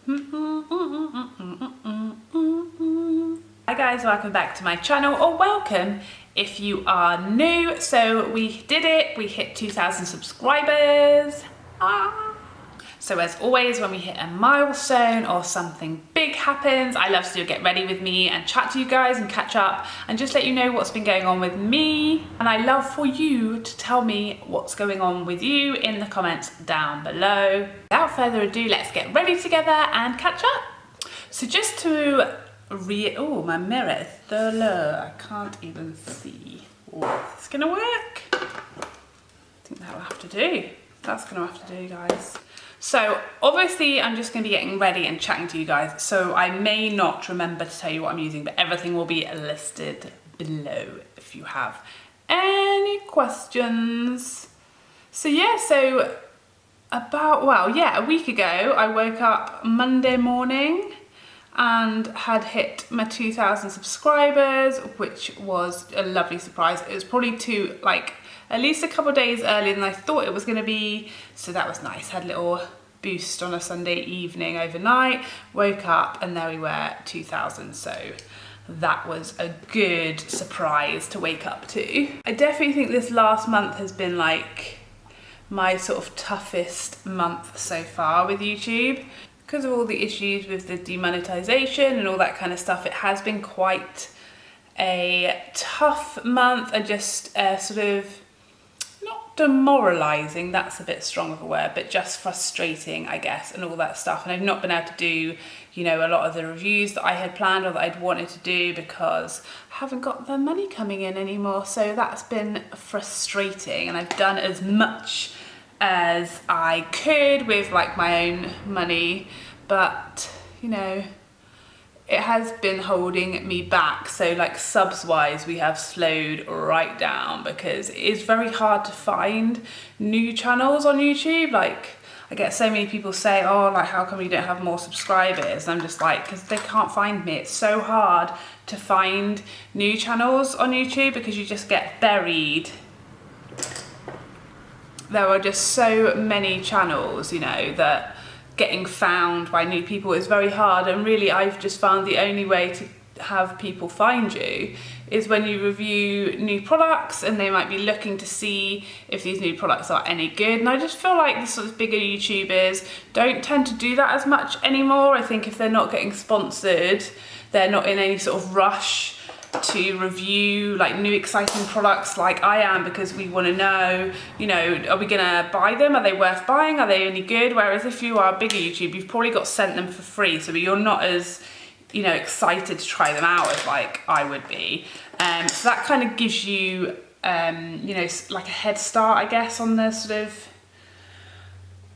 Hi guys, welcome back to my channel, or welcome if you are new. So we did it, we hit 2,000 subscribers. So as always, when we hit a milestone or something big happens, I love to do a get ready with me and chat to you guys and catch up and just let you know what's been going on with me. And I love for you to tell me what's going on with you in the comments down below. Without further ado, let's get ready together and catch up. So just to oh, my mirror is so low, I can't even see. Oh, it's gonna work. I think that'll have to do. That's gonna have to do, guys. So obviously I'm just going to be getting ready and chatting to you guys, so I may not remember to tell you what I'm using, but everything will be listed below if you have any questions. So yeah, so a week ago I woke up Monday morning and had hit my 2,000 subscribers, which was a lovely surprise. It was probably at least a couple of days earlier than I thought it was going to be, so that was nice. Had a little boost on a Sunday evening overnight, woke up and there we were, 2,000, so that was a good surprise to wake up to. I definitely think this last month has been like my sort of toughest month so far with YouTube. Because of all the issues with the demonetization and all that kind of stuff, it has been quite a tough month and just sort of not demoralizing, that's a bit strong of a word, but just frustrating, I guess, and all that stuff. And I've not been able to do, you know, a lot of the reviews that I had planned or that I'd wanted to do because I haven't got the money coming in anymore. So that's been frustrating, and I've done as much as I could with like my own money, but you know, it has been holding me back. So like subs wise, we have slowed right down because it is very hard to find new channels on YouTube. Like I get so many people say, oh, like how come you don't have more subscribers? And I'm just like, because they can't find me. It's so hard to find new channels on YouTube because you just get buried. There are just so many channels, you know, that getting found by new people is very hard, and really I've just found the only way to have people find you is when you review new products and they might be looking to see if these new products are any good. And I just feel like the sort of bigger YouTubers don't tend to do that as much anymore. I think if they're not getting sponsored, they're not in any sort of rush to review like new exciting products like I am, because we want to know, you know, are we gonna buy them? Are they worth buying? Are they any good? Whereas if you are a bigger YouTube, you've probably got sent them for free, so you're not as, you know, excited to try them out as like I would be. So that kind of gives you, you know, like a head start, I guess, on the sort of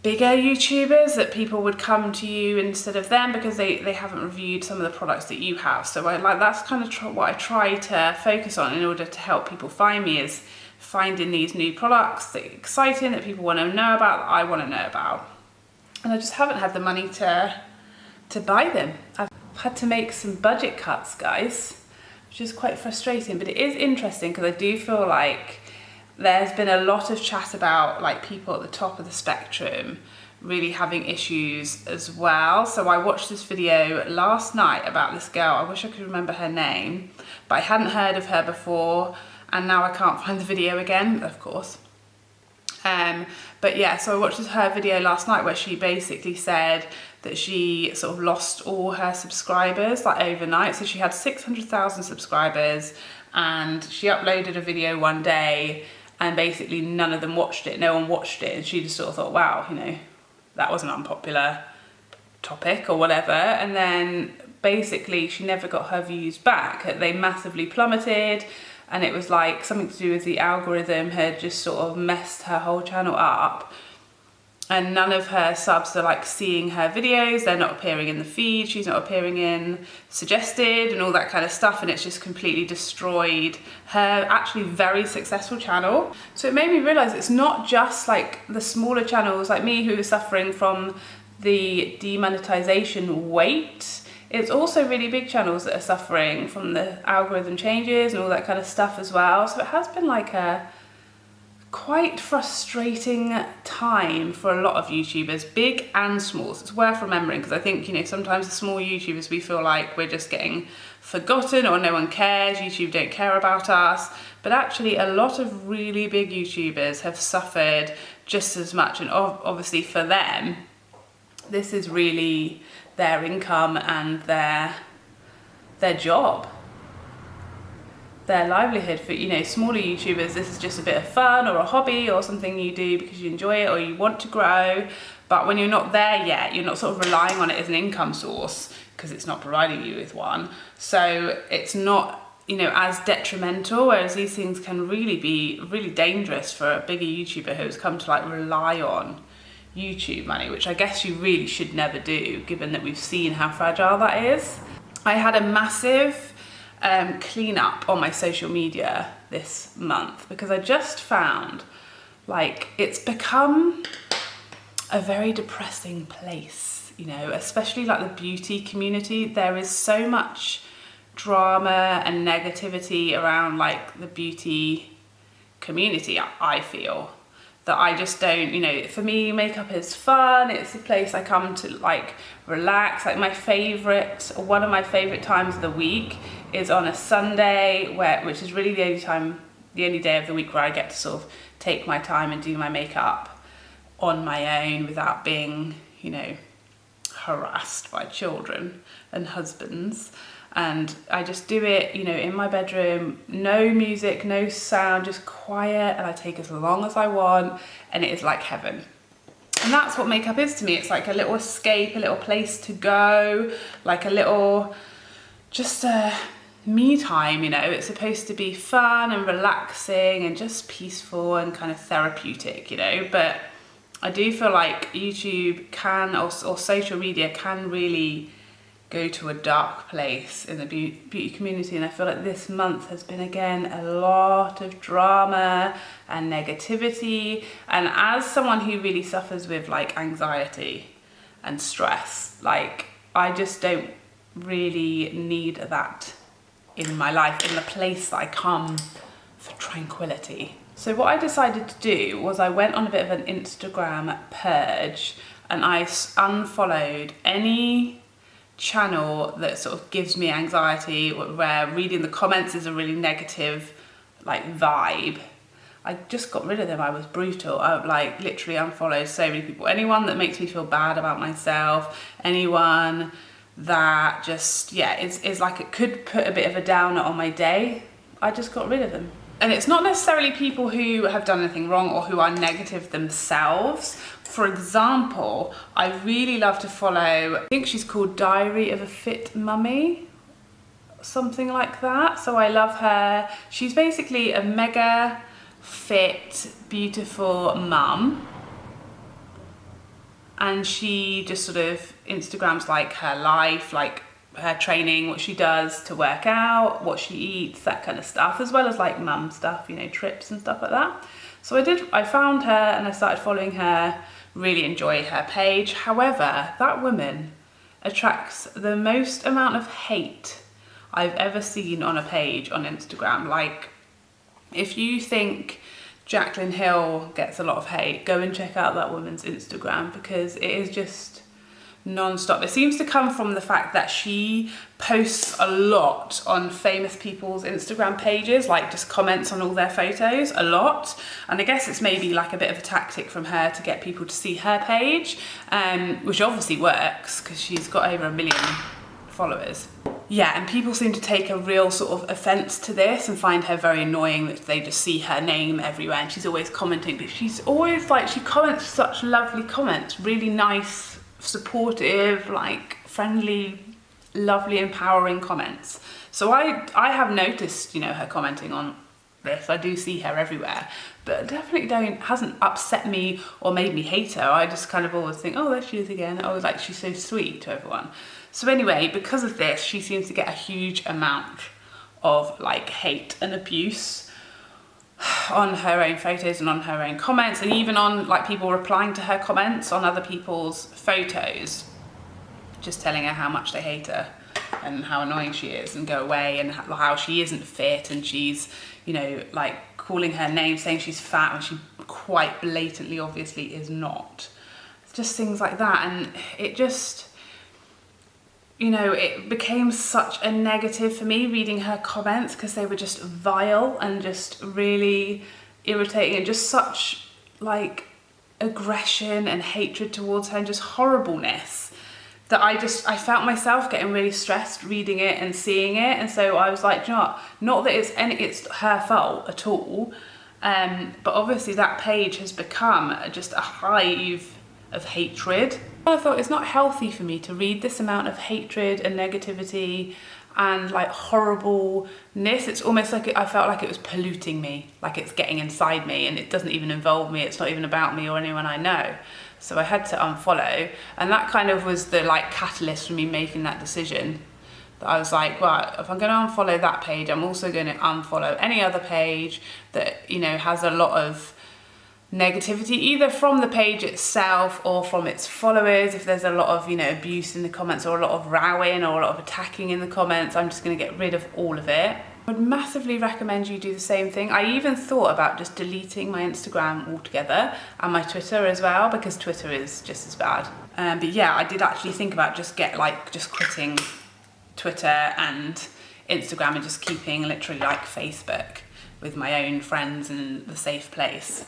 bigger YouTubers, that people would come to you instead of them because they haven't reviewed some of the products that you have. So that's kind of what I try to focus on in order to help people find me, is finding these new products that are exciting, that people want to know about, that I want to know about. And I just haven't had the money to buy them. I've had to make some budget cuts, guys, which is quite frustrating, but it is interesting because I do feel like there's been a lot of chat about like people at the top of the spectrum really having issues as well. So I watched this video last night about this girl. I wish I could remember her name, but I hadn't heard of her before, and now I can't find the video again, of course. But yeah, so I watched her video last night where she basically said that she sort of lost all her subscribers like overnight. So she had 600,000 subscribers and she uploaded a video one day and basically none of them watched it, no one watched it, and she just sort of thought, wow, you know, that was an unpopular topic or whatever. And then basically she never got her views back. They massively plummeted, and it was like something to do with the algorithm had just sort of messed her whole channel up. And none of her subs are like seeing her videos, they're not appearing in the feed, she's not appearing in suggested and all that kind of stuff, and it's just completely destroyed her actually very successful channel. So it made me realise it's not just like the smaller channels like me who are suffering from the demonetization weight, it's also really big channels that are suffering from the algorithm changes and all that kind of stuff as well. So it has been like a quite frustrating time for a lot of YouTubers, big and small. So it's worth remembering, because I think, you know, sometimes the small YouTubers, we feel like we're just getting forgotten or no one cares, YouTube don't care about us. But actually a lot of really big YouTubers have suffered just as much, and obviously for them, this is really their income and their job, their livelihood. For, you know, smaller YouTubers, this is just a bit of fun or a hobby or something you do because you enjoy it or you want to grow. But when you're not there yet, you're not sort of relying on it as an income source because it's not providing you with one. So it's not, you know, as detrimental, whereas these things can really be really dangerous for a bigger YouTuber who's come to like rely on YouTube money, which I guess you really should never do, given that we've seen how fragile that is. I had a massive clean up on my social media this month because I just found like it's become a very depressing place, you know, especially like the beauty community. There is so much drama and negativity around like the beauty community, I feel, that I just don't, you know, for me makeup is fun, it's a place I come to like relax. Like my favourite, or one of my favourite times of the week is on a Sunday, which is really the only day of the week where I get to sort of take my time and do my makeup on my own without being, you know, harassed by children and husbands. And I just do it, you know, in my bedroom, no music, no sound, just quiet, and I take as long as I want, and it is like heaven. And that's what makeup is to me. It's like a little escape, a little place to go, like a little, just a me time, you know. It's supposed to be fun and relaxing and just peaceful and kind of therapeutic, you know. But I do feel like YouTube can, or social media can really go to a dark place in the beauty community, and I feel like this month has been again a lot of drama and negativity. And as someone who really suffers with like anxiety and stress, like I just don't really need that in my life, in the place that I come for tranquility. So what I decided to do was I went on a bit of an Instagram purge, and I unfollowed any channel that sort of gives me anxiety, where reading the comments is a really negative like vibe. I just got rid of them. I was brutal. I like literally unfollowed so many people. Anyone that makes me feel bad about myself, anyone that just, yeah, is like it could put a bit of a downer on my day, I just got rid of them. And it's not necessarily people who have done anything wrong or who are negative themselves. For example, I really love to follow, I think she's called Diary of a Fit Mummy, something like that. So I love her. She's basically a mega fit, beautiful mum. And she just sort of Instagrams like her life, like her training, what she does to work out, what she eats, that kind of stuff, as well as like mum stuff, you know, trips and stuff like that. So I found her and I started following her, really enjoy her page. However, that woman attracts the most amount of hate I've ever seen on a page on Instagram. Like, if you think Jaclyn Hill gets a lot of hate, go and check out that woman's Instagram, because it is just non-stop. It seems to come from the fact that she posts a lot on famous people's Instagram pages, like just comments on all their photos a lot, and I guess it's maybe like a bit of a tactic from her to get people to see her page, which obviously works because she's got over 1 million followers. Yeah, and people seem to take a real sort of offence to this and find her very annoying that they just see her name everywhere, and she's always commenting, but she's always like, she comments such lovely comments, really nice, supportive, like friendly, lovely, empowering comments. So I have noticed, you know, her commenting on this. I do see her everywhere, but definitely hasn't upset me or made me hate her. I just kind of always think, oh, there she is again. I was like, she's so sweet to everyone. So anyway, because of this, she seems to get a huge amount of like hate and abuse on her own photos and on her own comments, and even on like people replying to her comments on other people's photos, just telling her how much they hate her and how annoying she is and go away, and how she isn't fit and she's, you know, like calling her name, saying she's fat when she quite blatantly obviously is not. Just things like that, and it just, you know, it became such a negative for me reading her comments because they were just vile and just really irritating and just such like aggression and hatred towards her and just horribleness that I felt myself getting really stressed reading it and seeing it. And so I was like, you know what? Not that it's her fault at all, but obviously that page has become just a hive of hatred. I thought it's not healthy for me to read this amount of hatred and negativity and like horribleness. It's almost like I felt like it was polluting me, like it's getting inside me, and it doesn't even involve me. It's not even about me or anyone I know. So I had to unfollow, and that kind of was the like catalyst for me making that decision. That I was like, well, if I'm going to unfollow that page, I'm also going to unfollow any other page that, you know, has a lot of negativity, either from the page itself or from its followers. If there's a lot of, you know, abuse in the comments or a lot of rowing or a lot of attacking in the comments, I'm just going to get rid of all of it. I would massively recommend you do the same thing. I even thought about just deleting my Instagram altogether and my Twitter as well, because Twitter is just as bad. But yeah, I did actually think about just quitting Twitter and Instagram and just keeping literally like Facebook with my own friends and the safe place.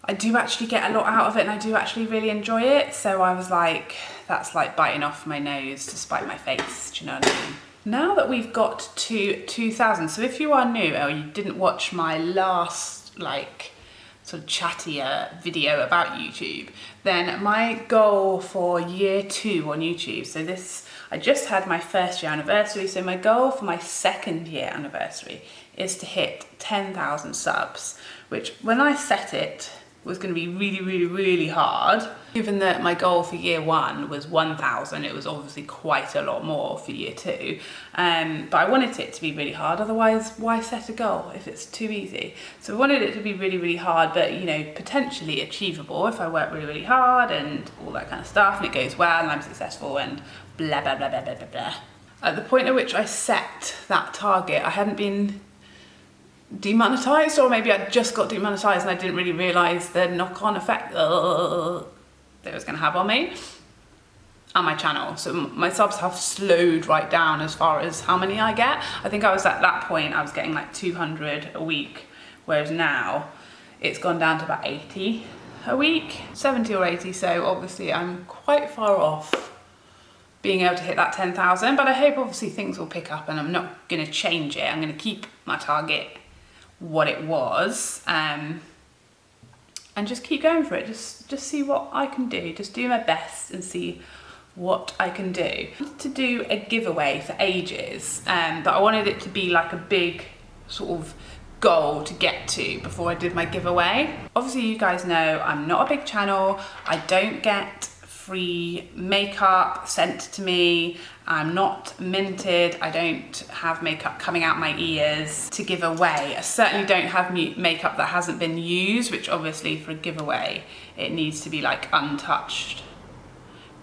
I do actually get a lot out of it and I do actually really enjoy it. So I was like, that's like biting off my nose to spite my face, do you know what I mean? Now that we've got to 2,000, so if you are new or you didn't watch my last like sort of chattier video about YouTube, then my goal for year 2 on YouTube, so this, I just had my first year anniversary, so my goal for my second year anniversary is to hit 10,000 subs, which when I set it was going to be really, really, really hard. Given that my goal for year 1 was 1,000, it was obviously quite a lot more for year 2. But I wanted it to be really hard, otherwise why set a goal if it's too easy? So I wanted it to be really, really hard, but you know, potentially achievable if I work really, really hard and all that kind of stuff, and it goes well and I'm successful and blah, blah, blah, blah, blah, blah, blah. At the point at which I set that target, I hadn't been demonetized, or maybe I just got demonetized and I didn't really realize the knock-on effect that it was going to have on me and my channel. So my subs have slowed right down as far as how many I get. I think I was at that point, I was getting like 200 a week, whereas now it's gone down to about 80 a week, 70 or 80. So obviously I'm quite far off being able to hit that 10,000, but I hope obviously things will pick up and I'm not going to change it. I'm going to keep my target what it was, and just keep going for it. Just see what I can do. Just do my best and see what I can do. I wanted to do a giveaway for ages, but I wanted it to be like a big sort of goal to get to before I did my giveaway. Obviously you guys know I'm not a big channel. I don't get free makeup sent to me. I'm not minted. I don't have makeup coming out my ears to give away. I certainly don't have makeup that hasn't been used, which obviously for a giveaway, it needs to be like untouched,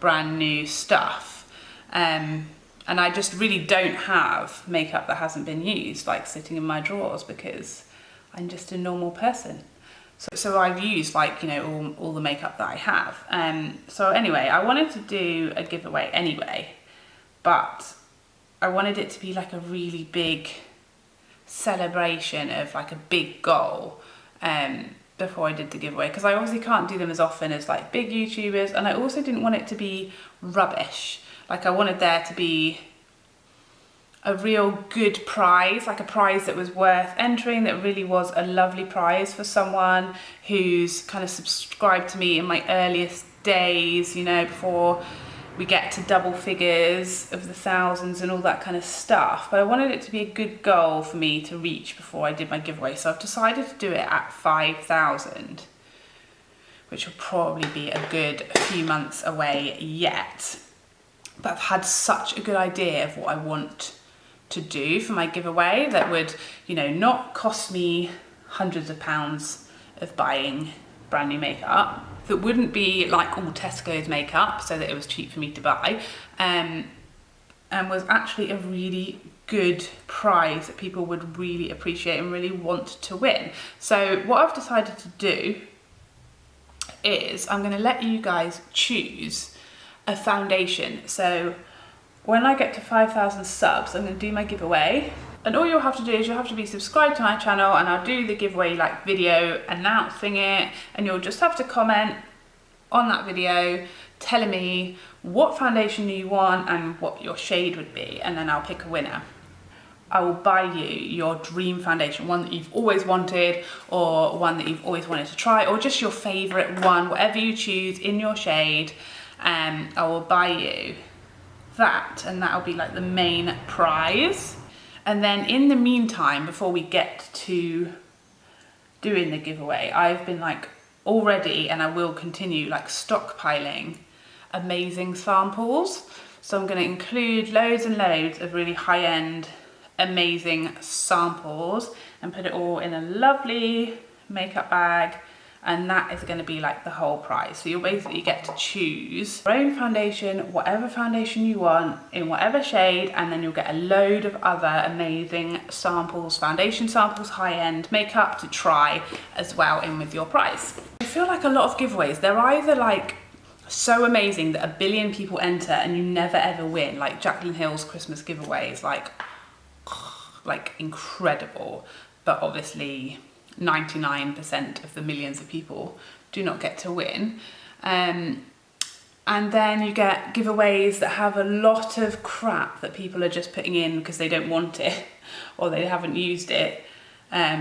brand new stuff. And I just really don't have makeup that hasn't been used, like sitting in my drawers, because I'm just a normal person. So I've used like, you know, all the makeup that I have. So anyway, I wanted to do a giveaway anyway, but I wanted it to be like a really big celebration of like a big goal before I did the giveaway, because I obviously can't do them as often as like big YouTubers, and I also didn't want it to be rubbish. Like I wanted there to be a real good prize, like a prize that was worth entering, that really was a lovely prize for someone who's kind of subscribed to me in my earliest days, you know, before we get to double figures of the thousands and all that kind of stuff. But I wanted it to be a good goal for me to reach before I did my giveaway. So I've decided to do it at 5,000, which will probably be a good few months away yet. But I've had such a good idea of what I want to do for my giveaway that would, you know, not cost me hundreds of pounds of buying brand new makeup, that wouldn't be like all Tesco's makeup so that it was cheap for me to buy, and was actually a really good prize that people would really appreciate and really want to win. So what I've decided to do is I'm going to let you guys choose a foundation. So when I get to 5,000 subs, I'm going to do my giveaway. And all you'll have to do is you'll have to be subscribed to my channel, and I'll do the giveaway like video announcing it, and you'll just have to comment on that video telling me what foundation you want and what your shade would be, and then I'll pick a winner. I will buy you your dream foundation, one that you've always wanted, or one that you've always wanted to try, or just your favourite one, whatever you choose in your shade. I will buy you that, and that'll be like the main prize. And then in the meantime, before we get to doing the giveaway, I've been like already, and I will continue, like stockpiling amazing samples. So I'm going to include loads and loads of really high-end amazing samples and put it all in a lovely makeup bag, and that is going to be like the whole prize. So you'll basically get to choose your own foundation, whatever foundation you want, in whatever shade, and then you'll get a load of other amazing samples, foundation samples, high-end makeup to try as well in with your prize. I feel like a lot of giveaways, they're either like so amazing that a billion people enter and you never ever win, like Jaclyn Hill's Christmas giveaways, like incredible, but obviously 99% of the millions of people do not get to win. And then you get giveaways that have a lot of crap that people are just putting in because they don't want it, or they haven't used it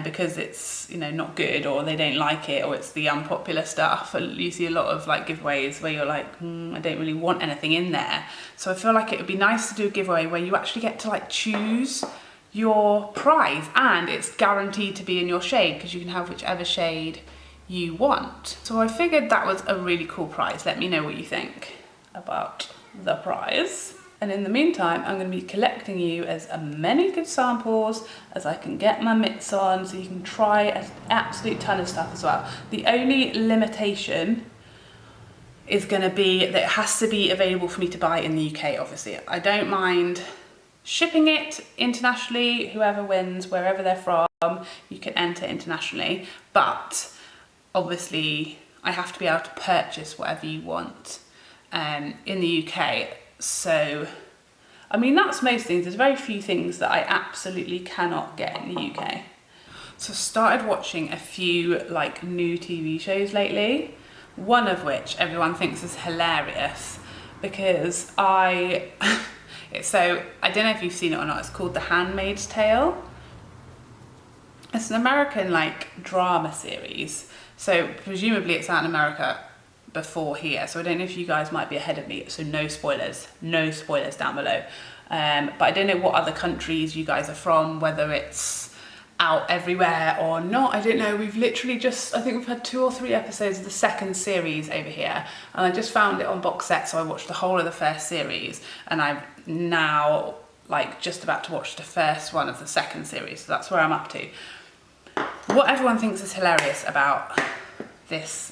because it's, you know, not good, or they don't like it, or it's the unpopular stuff. You see a lot of like giveaways where you're like, I don't really want anything in there. So I feel like it would be nice to do a giveaway where you actually get to like choose your prize, and it's guaranteed to be in your shade because you can have whichever shade you want. So I figured that was a really cool prize. Let me know what you think about the prize. And in the meantime, I'm going to be collecting you as many good samples as I can get my mitts on, so you can try an absolute ton of stuff as well. The only limitation is going to be that it has to be available for me to buy in the UK, obviously. I don't mind shipping it internationally. Whoever wins, wherever they're from, you can enter internationally, but obviously I have to be able to purchase whatever you want in the UK. So I mean, that's most things. There's very few things that I absolutely cannot get in the UK. So I started watching a few like new TV shows lately, one of which everyone thinks is hilarious because so I don't know if you've seen it or not, it's called The Handmaid's Tale. It's an American like drama series. So presumably it's out in America before here. So I don't know if you guys might be ahead of me. So no spoilers down below. But I don't know what other countries you guys are from, whether it's out everywhere or not. I don't know. We've literally just, I think we've had 2 or 3 episodes of the second series over here, and I just found it on box set, so I watched the whole of the first series, and I'm now like just about to watch the first one of the second series. So that's where I'm up to. What everyone thinks is hilarious about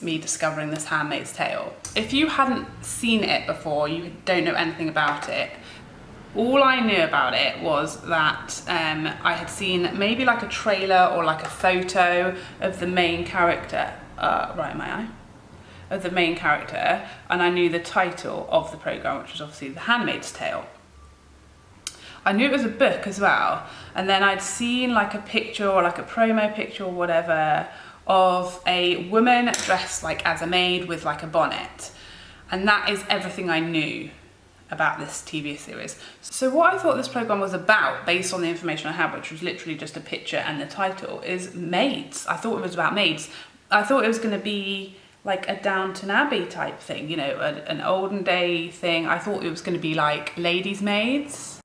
me discovering this Handmaid's Tale, if you hadn't seen it before, you don't know anything about it. All I knew about it was that I had seen maybe like a trailer or like a photo of the main character, right in my eye, of the main character, and I knew the title of the programme, which was obviously The Handmaid's Tale. I knew it was a book as well, and then I'd seen like a picture or like a promo picture or whatever of a woman dressed like as a maid with like a bonnet, and that is everything I knew about this TV series. So what I thought this programme was about, based on the information I had, which was literally just a picture and the title, is maids. I thought it was about maids. I thought it was going to be like a Downton Abbey type thing, you know, an olden day thing. I thought it was going to be like ladies' maids,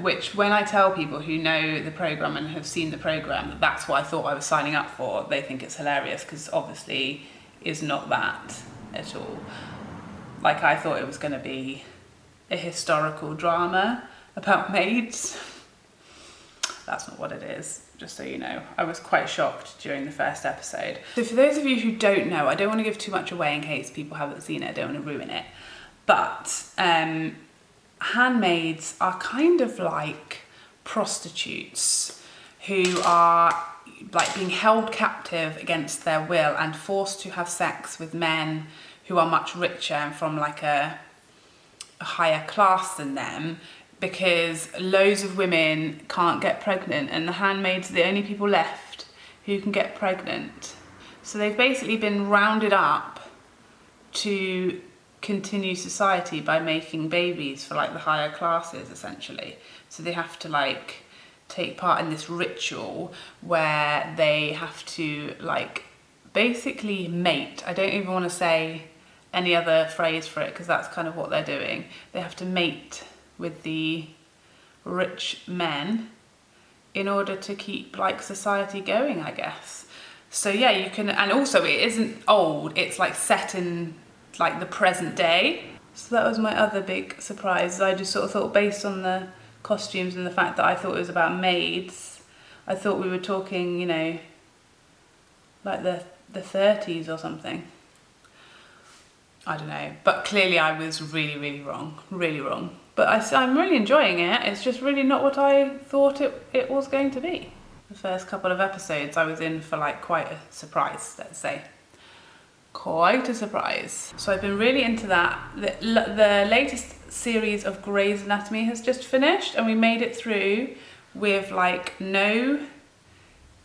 which when I tell people who know the programme and have seen the programme, that's what I thought I was signing up for, they think it's hilarious, because obviously is not that at all. Like, I thought it was going to be a historical drama about maids. That's not what it is, just so you know. I was quite shocked during the first episode. So for those of you who don't know, I don't want to give too much away in case people haven't seen it, I don't want to ruin it, but handmaids are kind of like prostitutes who are like being held captive against their will and forced to have sex with men who are much richer and from like a higher class than them, because loads of women can't get pregnant and the handmaids are the only people left who can get pregnant. So they've basically been rounded up to continue society by making babies for like the higher classes, essentially. So they have to like take part in this ritual where they have to like basically mate. I don't even want to say any other phrase for it because that's kind of what they're doing. They have to mate with the rich men in order to keep like society going, I guess. So yeah, you can, and also it isn't old, it's like set in like the present day. So that was my other big surprise. I just sort of thought, based on the costumes and the fact that I thought it was about maids, I thought we were talking, you know, like the 30s or something. I don't know, but clearly I was really wrong. But I'm really enjoying it. It's just really not what I thought it was going to be. The first couple of episodes I was in for like quite a surprise, let's say. Quite a surprise. So I've been really into that. The latest series of Grey's Anatomy has just finished and we made it through with like no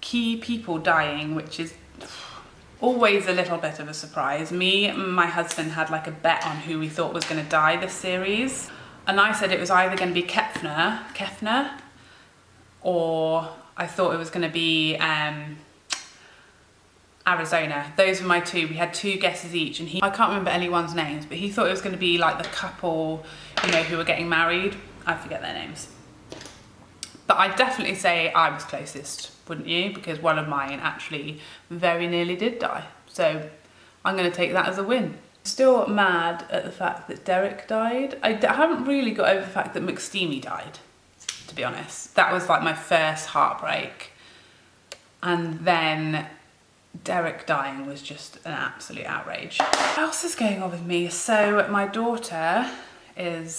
key people dying, which is always a little bit of a surprise. Me and my husband had like a bet on who we thought was going to die this series. And I said it was either going to be Kefner, or I thought it was going to be Arizona. Those were my two. We had two guesses each, and I can't remember anyone's names, but he thought it was going to be like the couple, you know, who were getting married. I forget their names. But I'd definitely say I was closest, wouldn't you? Because one of mine actually very nearly did die. So I'm going to take that as a win. Still mad at the fact that Derek died. I haven't really got over the fact that McSteamy died, to be honest. That was like my first heartbreak. And then Derek dying was just an absolute outrage. What else is going on with me? So my daughter is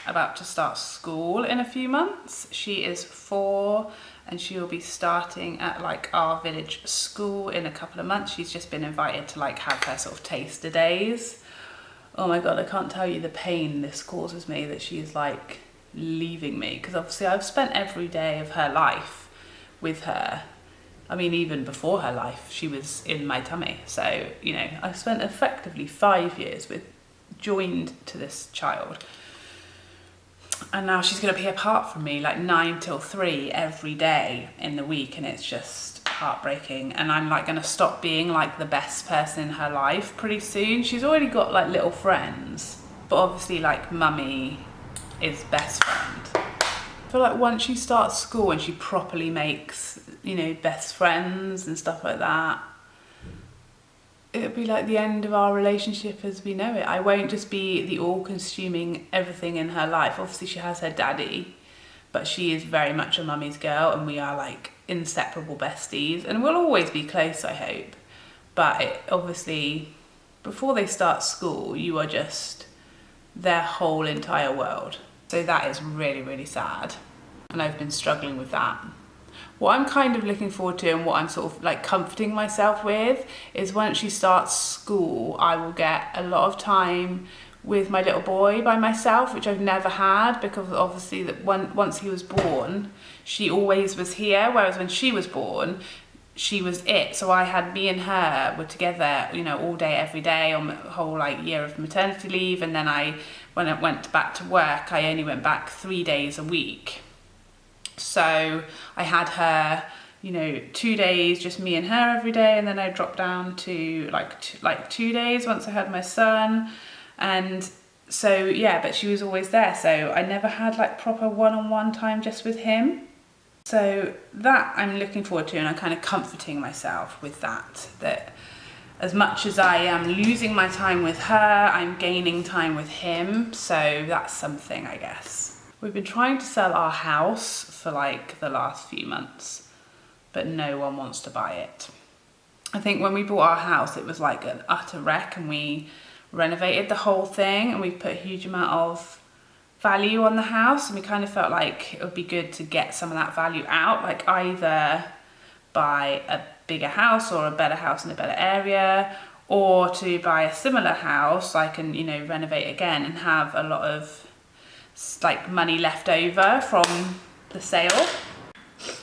about to start school in a few months. She is 4 and she will be starting at like our village school in a couple of months. She's just been invited to like have her sort of taster days. Oh my God, I can't tell you the pain this causes me that she's like leaving me, because obviously I've spent every day of her life with her. I mean, even before her life, she was in my tummy. So, you know, I've spent effectively 5 years joined to this child. And now she's going to be apart from me like 9 till 3 every day in the week, and it's just heartbreaking. And I'm like going to stop being like the best person in her life pretty soon. She's already got like little friends, but obviously like mummy is best friend. I feel like once she starts school and she properly makes, you know, best friends and stuff like that, it'll be like the end of our relationship as we know it. I won't just be the all-consuming everything in her life. Obviously she has her daddy, but she is very much a mummy's girl, and we are like inseparable besties, and we'll always be close, I hope. But it, obviously, before they start school, you are just their whole entire world. So that is really sad, and I've been struggling with that. What I'm kind of looking forward to, and what I'm sort of like comforting myself with, is once she starts school, I will get a lot of time with my little boy by myself, which I've never had, because obviously that once he was born, she always was here, whereas when she was born, she was it. So I had, me and her were together, you know, all day, every day on the whole like year of maternity leave. And then when I went back to work, I only went back 3 days a week. So I had her, you know, 2 days, just me and her every day. And then I dropped down to like 2 days once I had my son. And so, yeah, but she was always there. So I never had like proper one-on-one time just with him. So that I'm looking forward to, and I'm kind of comforting myself with that as much as I am losing my time with her, I'm gaining time with him. So that's something, I guess. We've been trying to sell our house for like the last few months, but no one wants to buy it. I think when we bought our house, it was like an utter wreck, and we renovated the whole thing, and we put a huge amount of value on the house, and we kind of felt like it would be good to get some of that value out, like either buy a bigger house or a better house in a better area, or to buy a similar house like and, you know, renovate again and have a lot of like money left over from the sale.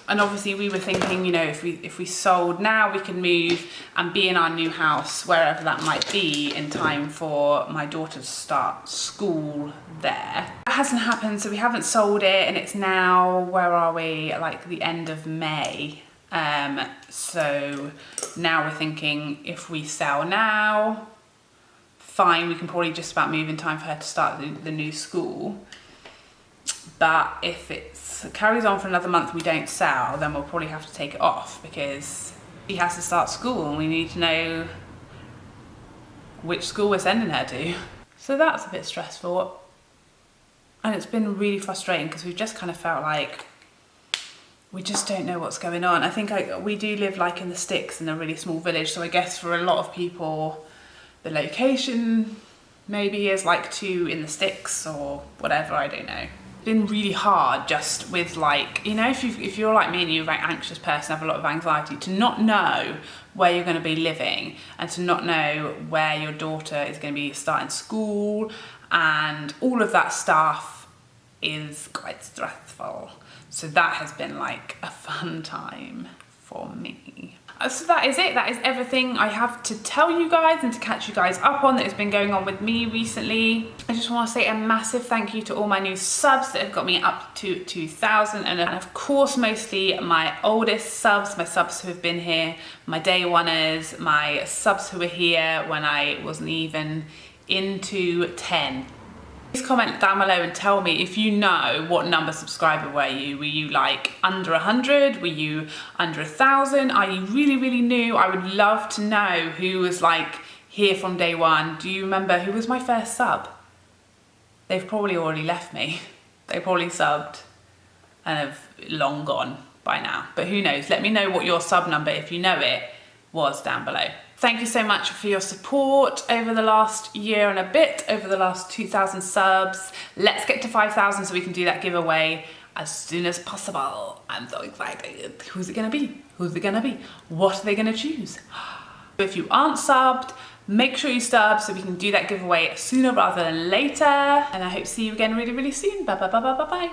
And obviously we were thinking, you know, if we sold now, we can move and be in our new house, wherever that might be, in time for my daughter to start school there. That hasn't happened, so we haven't sold it, and it's now, where are we, like the end of May. So now we're thinking, if we sell now, fine, we can probably just about move in time for her to start the new school. But if it carries on for another month, we don't sell, then we'll probably have to take it off, because she has to start school and we need to know which school we're sending her to. So that's a bit stressful, and it's been really frustrating because we've just kind of felt like we just don't know what's going on. I think we do live like in the sticks in a really small village, so I guess for a lot of people the location maybe is like too in the sticks or whatever, I don't know. Been really hard just with, like, you know, if you're like me and you're a very anxious person, have a lot of anxiety, to not know where you're going to be living and to not know where your daughter is going to be starting school, and all of that stuff is quite stressful. So that has been like a fun time for me. So that is it. That is everything I have to tell you guys and to catch you guys up on that has been going on with me recently. I just want to say a massive thank you to all my new subs that have got me up to 2,000, and of course mostly my oldest subs, my subs who have been here, my day oneers, my subs who were here when I wasn't even into 10. Please comment down below and tell me if you know what number subscriber were you. Were you like under 100? Were you under 1,000? Are you really, really new? I would love to know who was like here from day one. Do you remember who was my first sub? They've probably already left me. They probably subbed and have long gone by now, but who knows? Let me know what your sub number, if you know it, was down below. Thank you so much for your support over the last year and a bit, over the last 2,000 subs. Let's get to 5,000 so we can do that giveaway as soon as possible. I'm so excited. Who's it gonna be? Who's it gonna be? What are they gonna choose? If you aren't subbed, make sure you sub so we can do that giveaway sooner rather than later. And I hope to see you again really, really soon. Bye, bye, bye, bye, bye, bye.